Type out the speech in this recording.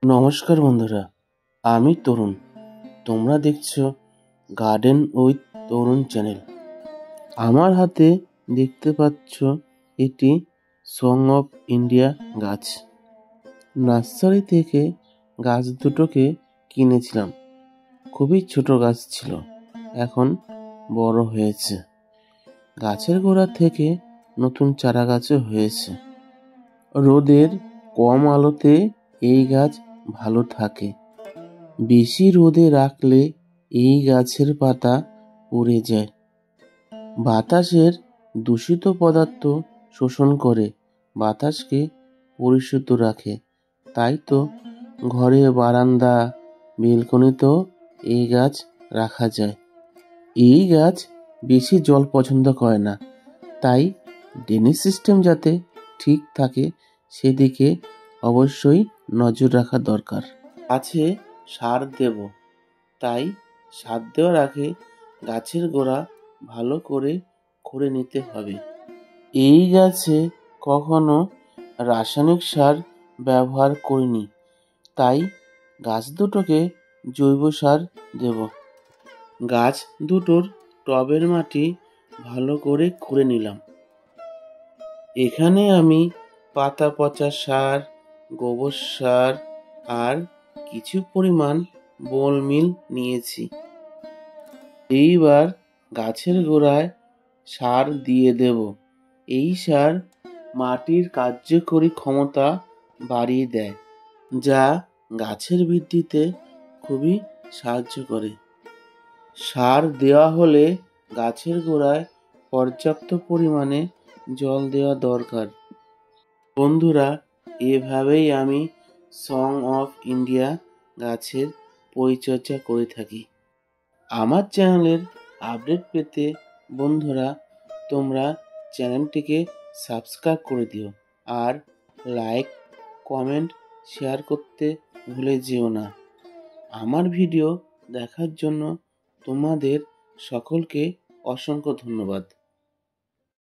নমস্কার বন্ধুরা, আমি তরুণ। তোমরা দেখছো গার্ডেন উইথ তরুণ চ্যানেল। আমার হাতে দেখতে পাচ্ছ এটি সং অফ ইন্ডিয়া গাছ। নার্সারি থেকে গাছ দুটোকে কিনেছিলাম। খুবই ছোট গাছ ছিল, এখন বড় হয়েছে। গাছের গোড়া থেকে নতুন চারা গাছও হয়েছে। রোদের কম আলোতে এই গাছ ভালো থাকে। বেশি রোদে রাখলে এই গাছের পাতা পুড়ে যায়। বাতাসের দূষিত পদার্থ শোষণ করে বাতাসকে পরিশুদ্ধ রাখে। তাই তো ঘরে, বারান্দা, বেলকনিতেও এই গাছ রাখা যায়। এই গাছ বেশি জল পছন্দ করে না, তাই ড্রেনেজ সিস্টেম যাতে ঠিক থাকে সেদিকে অবশ্যই নজর রাখা দরকার। গাছে সার দেব, তাই সার দেওয়ার আগে গাছের গোড়া ভালো করে খুঁড়ে নিতে হবে। এই গাছে কখনো রাসায়নিক সার ব্যবহার করিনি, তাই গাছ দুটোকে জৈব সার দেব। গাছ দুটোর টবের মাটি ভালো করে খুঁড়ে নিলাম। এখানে আমি পাতা পচা সার, গোবর সার আর কিছু পরিমাণ বোল মিল নিয়েছি। এইবার গাছের গোড়ায় সার দিয়ে দেব। এই সার মাটির কার্যকরী ক্ষমতা বাড়িয়ে দেয়, যা গাছের বৃদ্ধিতে খুবই সাহায্য করে। সার দেওয়া হলে গাছের গোড়ায় পর্যাপ্ত পরিমাণে জল দেওয়া দরকার। বন্ধুরা, এভাবেই আমি সং অফ ইন্ডিয়া গাছের পরিচর্যা করে থাকি। আমার চ্যানেলের আপডেট পেতে বন্ধুরা তোমরা চ্যানেলটিকে সাবস্ক্রাইব করে দিও আর লাইক, কমেন্ট, শেয়ার করতে ভুলে যেও না। আমার ভিডিও দেখার জন্য তোমাদের সকলকে অসংখ্য ধন্যবাদ।